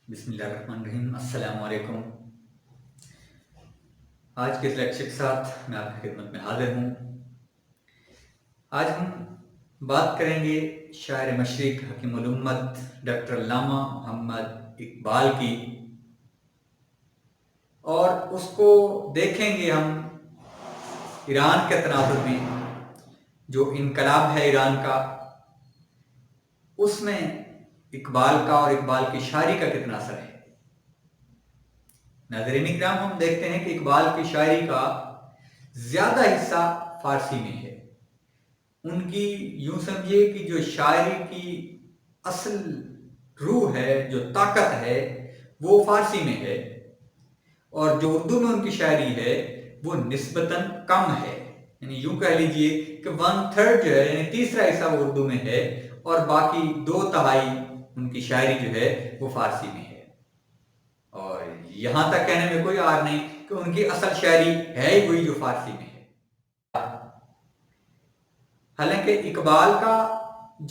بسم اللہ الرحمن الرحیم۔ السلام علیکم۔ آج کے اس لیکچر کے ساتھ میں آپ کی خدمت میں حاضر ہوں۔ آج ہم بات کریں گے شاعر مشرق حکیم الامت ڈاکٹر علامہ محمد اقبال کی، اور اس کو دیکھیں گے ہم ایران کے تناظر میں جو انقلاب ہے ایران کا، اس میں اقبال کا اور اقبال کی شاعری کا کتنا اثر ہے۔ ناظرین اکرام، ہم دیکھتے ہیں کہ اقبال کی شاعری کا زیادہ حصہ فارسی میں ہے۔ ان کی یوں سمجھیے کہ جو شاعری کی اصل روح ہے، جو طاقت ہے، وہ فارسی میں ہے، اور جو اردو میں ان کی شاعری ہے وہ نسبتاً کم ہے۔ یعنی یوں کہہ لیجئے کہ 1/3 جو ہے، یعنی تیسرا حصہ وہ اردو میں ہے، اور باقی 2/3 ان کی شاعری جو ہے وہ فارسی میں ہے۔ اور یہاں تک کہنے میں کوئی عار نہیں کہ ان کی اصل شاعری ہے ہی وہی جو فارسی میں ہے۔ حالانکہ اقبال کا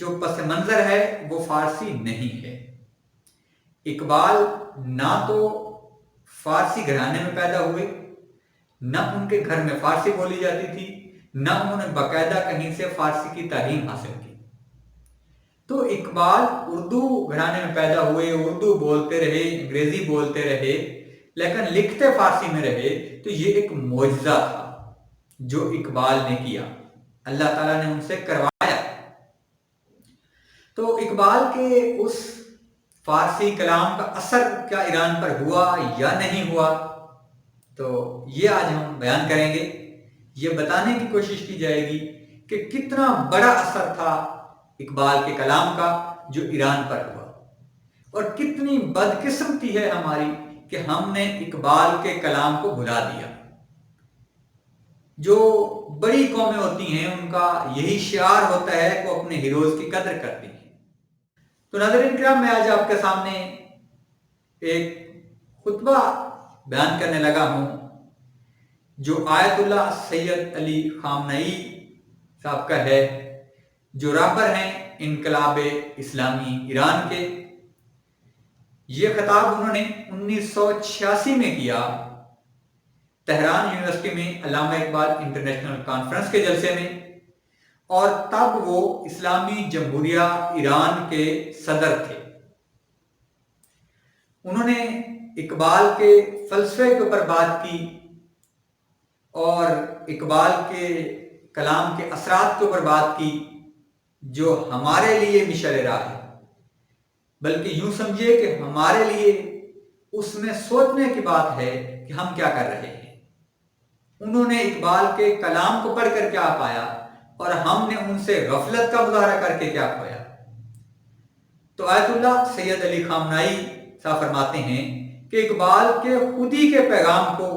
جو پس منظر ہے وہ فارسی نہیں ہے۔ اقبال نہ تو فارسی گھرانے میں پیدا ہوئے، نہ ان کے گھر میں فارسی بولی جاتی تھی، نہ انہوں نے باقاعدہ کہیں سے فارسی کی تعلیم حاصل کی۔ تو اقبال اردو گھرانے میں پیدا ہوئے، اردو بولتے رہے، انگریزی بولتے رہے، لیکن لکھتے فارسی میں رہے۔ تو یہ ایک معجزہ تھا جو اقبال نے کیا، اللہ تعالیٰ نے ان سے کروایا۔ تو اقبال کے اس فارسی کلام کا اثر کیا ایران پر ہوا یا نہیں ہوا، تو یہ آج ہم بیان کریں گے۔ یہ بتانے کی کوشش کی جائے گی کہ کتنا بڑا اثر تھا اقبال کے کلام کا جو ایران پر ہوا، اور کتنی بدقسمتی ہے ہماری کہ ہم نے اقبال کے کلام کو بھلا دیا۔ جو بڑی قومیں ہوتی ہیں ان کا یہی شعار ہوتا ہے کہ وہ اپنے ہیروز کی قدر کرتی ہیں۔ تو ناظرین کرام، میں آج آپ کے سامنے ایک خطبہ بیان کرنے لگا ہوں جو آیت اللہ سید علی خامنئی صاحب کا ہے، جو رہبر ہیں انقلاب اسلامی ایران کے۔ یہ خطاب انہوں نے 1986 میں کیا، تہران یونیورسٹی میں علامہ اقبال انٹرنیشنل کانفرنس کے جلسے میں، اور تب وہ اسلامی جمہوریہ ایران کے صدر تھے۔ انہوں نے اقبال کے فلسفے کے اوپر بات کی، اور اقبال کے کلام کے اثرات کے اوپر بات کی، جو ہمارے لیے مشعل راہ ہے، بلکہ یوں سمجھیے کہ ہمارے لیے اس میں سوچنے کی بات ہے کہ ہم کیا کر رہے ہیں۔ انہوں نے اقبال کے کلام کو پڑھ کر کیا پایا، اور ہم نے ان سے غفلت کا مظاہرہ کر کے کیا پایا۔ تو آیت اللہ سید علی خامنئی صاحب فرماتے ہیں کہ اقبال کے خودی کے پیغام کو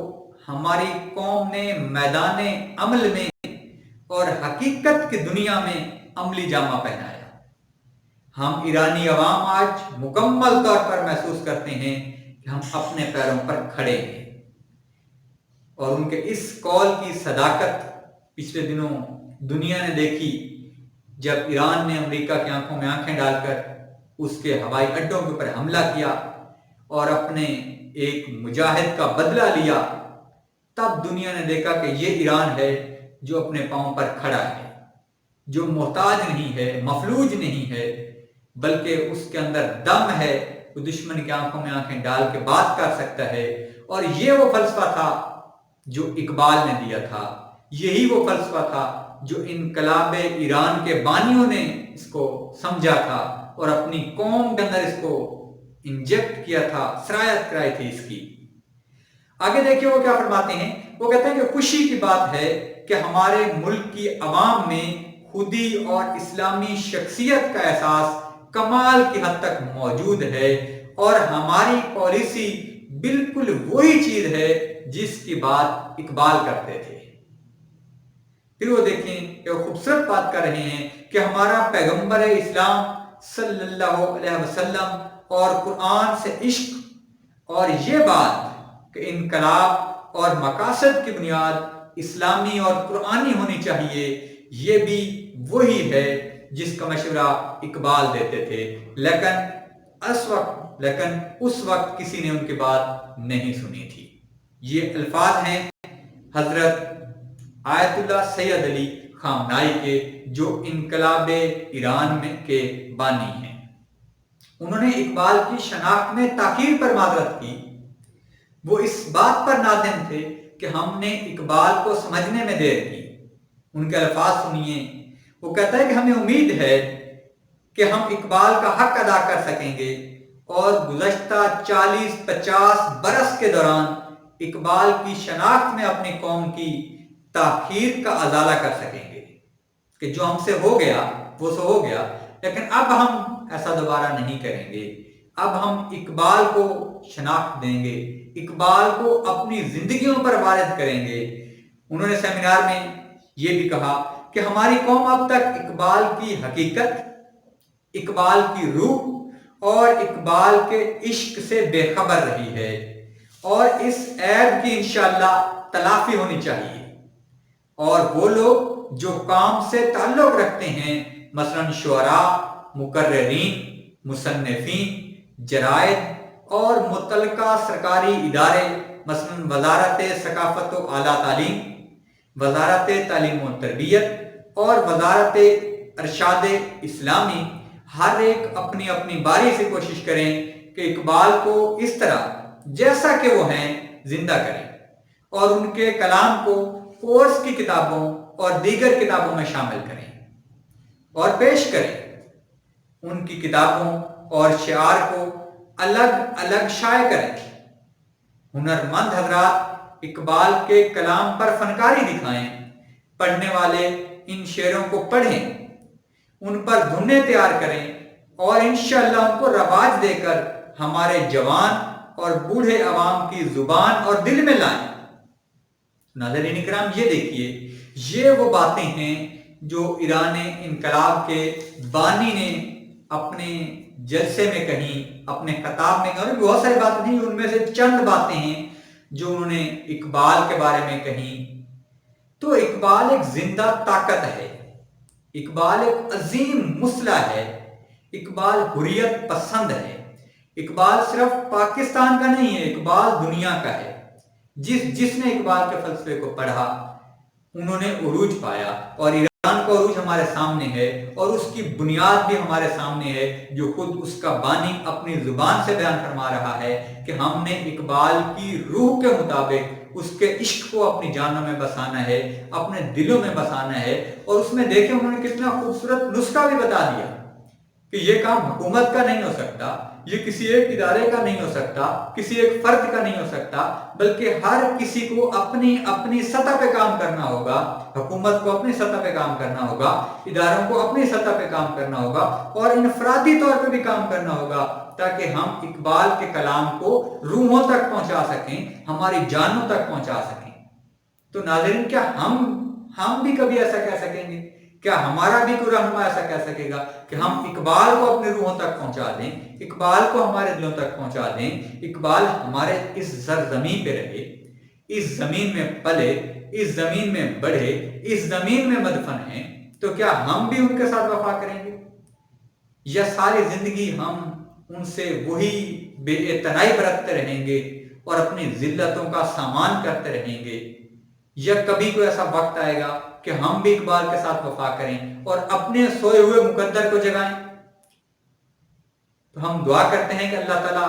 ہماری قوم نے میدان عمل میں اور حقیقت کی دنیا میں عملی جامہ پہنایا۔ ہم ایرانی عوام آج مکمل طور پر محسوس کرتے ہیں کہ ہم اپنے پیروں پر کھڑے ہیں، اور ان کے اس قول کی صداقت پچھلے دنوں دنیا نے دیکھی، جب ایران نے امریکہ کی آنکھوں میں آنکھیں ڈال کر اس کے ہوائی اڈوں کے اوپر حملہ کیا اور اپنے ایک مجاہد کا بدلہ لیا۔ تب دنیا نے دیکھا کہ یہ ایران ہے جو اپنے پاؤں پر کھڑا ہے، جو محتاج نہیں ہے، مفلوج نہیں ہے، بلکہ اس کے اندر دم ہے، وہ دشمن کی آنکھوں میں آنکھیں ڈال کے بات کر سکتا ہے۔ اور یہ وہ فلسفہ تھا جو اقبال نے دیا تھا، یہی وہ فلسفہ تھا جو انقلاب ایران کے بانیوں نے اس کو سمجھا تھا اور اپنی قوم کے اندر اس کو انجیکٹ کیا تھا، سرایت کرائی تھی اس کی۔ آگے دیکھیں وہ کیا فرماتے ہیں۔ وہ کہتے ہیں کہ خوشی کی بات ہے کہ ہمارے ملک کی عوام میں خودی اور اسلامی شخصیت کا احساس کمال کی حد تک موجود ہے، اور ہماری پالیسی بالکل وہی چیز ہے جس کی بات اقبال کرتے تھے۔ پھر وہ دیکھیں کہ وہ خوبصورت بات کر رہے ہیں کہ ہمارا پیغمبر اسلام صلی اللہ علیہ وسلم اور قرآن سے عشق، اور یہ بات کہ انقلاب اور مقاصد کی بنیاد اسلامی اور قرآنی ہونی چاہیے، یہ بھی وہی ہے جس کا مشورہ اقبال دیتے تھے۔ لیکن لیکن اس وقت کسی نے ان کی بات نہیں سنی تھی۔ یہ الفاظ ہیں حضرت آیت اللہ سید علی خامنائی کے، جو انقلاب ایران میں کے بانی ہیں۔ انہوں نے اقبال کی شناخت میں تاخیر پر معذرت کی۔ وہ اس بات پر نادم تھے کہ ہم نے اقبال کو سمجھنے میں دیر کی۔ ان کے الفاظ سنیے، وہ کہتا ہے کہ ہمیں امید ہے کہ ہم اقبال کا حق ادا کر سکیں گے اور گزشتہ 40-50 برس کے دوران اقبال کی شناخت میں اپنی قوم کی تاخیر کا ازالہ کر سکیں گے کہ جو ہم سے ہو گیا وہ سو ہو گیا، لیکن اب ہم ایسا دوبارہ نہیں کریں گے۔ اب ہم اقبال کو شناخت دیں گے، اقبال کو اپنی زندگیوں پر وارد کریں گے۔ انہوں نے سیمینار میں یہ بھی کہا کہ ہماری قوم اب تک اقبال کی حقیقت، اقبال کی روح اور اقبال کے عشق سے بے خبر رہی ہے، اور اس عیب کی انشاءاللہ تلافی ہونی چاہیے۔ اور وہ لوگ جو کام سے تعلق رکھتے ہیں، مثلا شعراء، مقررین، مصنفین، جرائد اور متعلقہ سرکاری ادارے، مثلا وزارت ثقافت و اعلیٰ تعلیم، وزارت تعلیم و تربیت اور وزارت ارشاد اسلامی، ہر ایک اپنی اپنی باری سے کوشش کریں کہ اقبال کو اس طرح جیسا کہ وہ ہیں زندہ کریں، اور ان کے کلام کو کورس کی کتابوں اور دیگر کتابوں میں شامل کریں اور پیش کریں۔ ان کی کتابوں اور شعار کو الگ الگ شائع کریں۔ ہنرمند حضرات اقبال کے کلام پر فنکاری دکھائیں، پڑھنے والے ان شعروں کو پڑھیں، ان پر دھنیں تیار کریں اور انشاءاللہ ان کو رواج دے کر ہمارے جوان اور بوڑھے عوام کی زبان اور دل میں لائیں۔ ناظرین اکرام، یہ دیکھیے، یہ وہ باتیں ہیں جو ایران انقلاب کے بانی نے اپنے جلسے میں کہیں، اپنے خطاب میں کہیں، اور بہت ساری باتیں نہیں، ان میں سے چند باتیں ہیں جو انہوں نے اقبال کے بارے میں کہیں۔ تو اقبال ایک زندہ طاقت ہے، اقبال ایک عظیم مسلح ہے، اقبال حریت پسند ہے، اقبال صرف پاکستان کا نہیں ہے، اقبال دنیا کا ہے۔ جس نے اقبال کے فلسفے کو پڑھا انہوں نے عروج پایا، اور ایران کا عروج ہمارے سامنے ہے، اور اس کی بنیاد بھی ہمارے سامنے ہے، جو خود اس کا بانی اپنی زبان سے بیان فرما رہا ہے کہ ہم نے اقبال کی روح کے مطابق اس کے عشق کو اپنی جانوں میں بسانا ہے، اپنے دلوں میں بسانا ہے۔ اور اس میں دیکھیں انہوں نے کتنا خوبصورت نسخہ بھی بتا دیا کہ یہ کام حکومت کا نہیں ہو سکتا، یہ کسی ایک ادارے کا نہیں ہو سکتا، کسی ایک فرد کا نہیں ہو سکتا، بلکہ ہر کسی کو اپنی اپنی سطح پہ کام کرنا ہوگا۔ حکومت کو اپنی سطح پہ کام کرنا ہوگا، اداروں کو اپنی سطح پہ کام کرنا ہوگا، اور انفرادی طور پہ بھی کام کرنا ہوگا، تاکہ ہم اقبال کے کلام کو روحوں تک پہنچا سکیں، ہماری جانوں تک پہنچا سکیں۔ تو ناظرین، کیا ہم بھی کبھی ایسا کہہ سکیں گے؟ کیا ہمارا بھی کوئی رہنما ایسا کہہ سکے گا کہ ہم اقبال کو اپنے روحوں تک پہنچا دیں، اقبال کو ہمارے دلوں تک پہنچا دیں، اقبال ہمارے اس سرزمین پہ رہے، اس زمین میں پلے، اس زمین میں بڑھے، اس زمین میں مدفن ہیں؟ تو کیا ہم بھی ان کے ساتھ وفا کریں گے، یا ساری زندگی ہم ان سے وہی بے اعتنائی برتتے رہیں گے اور اپنی ذلتوں کا سامان کرتے رہیں گے؟ یا کبھی کوئی ایسا وقت آئے گا کہ ہم بھی اقبال کے ساتھ وفا کریں اور اپنے سوئے ہوئے مقدر کو جگائیں؟ تو ہم دعا کرتے ہیں کہ اللہ تعالیٰ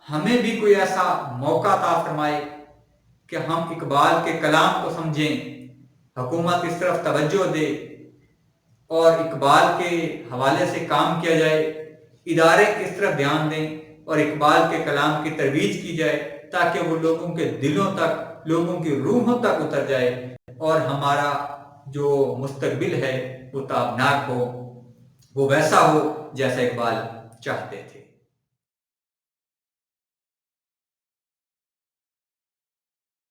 ہمیں بھی کوئی ایسا موقع عطا فرمائے کہ ہم اقبال کے کلام کو سمجھیں، حکومت اس طرف توجہ دے اور اقبال کے حوالے سے کام کیا جائے، ادارے اس طرف دھیان دیں اور اقبال کے کلام کی ترویج کی جائے، تاکہ وہ لوگوں کے دلوں تک، لوگوں کی روحوں تک اتر جائے، اور ہمارا جو مستقبل ہے وہ تابناک ہو، وہ ویسا ہو جیسا اقبال چاہتے تھے۔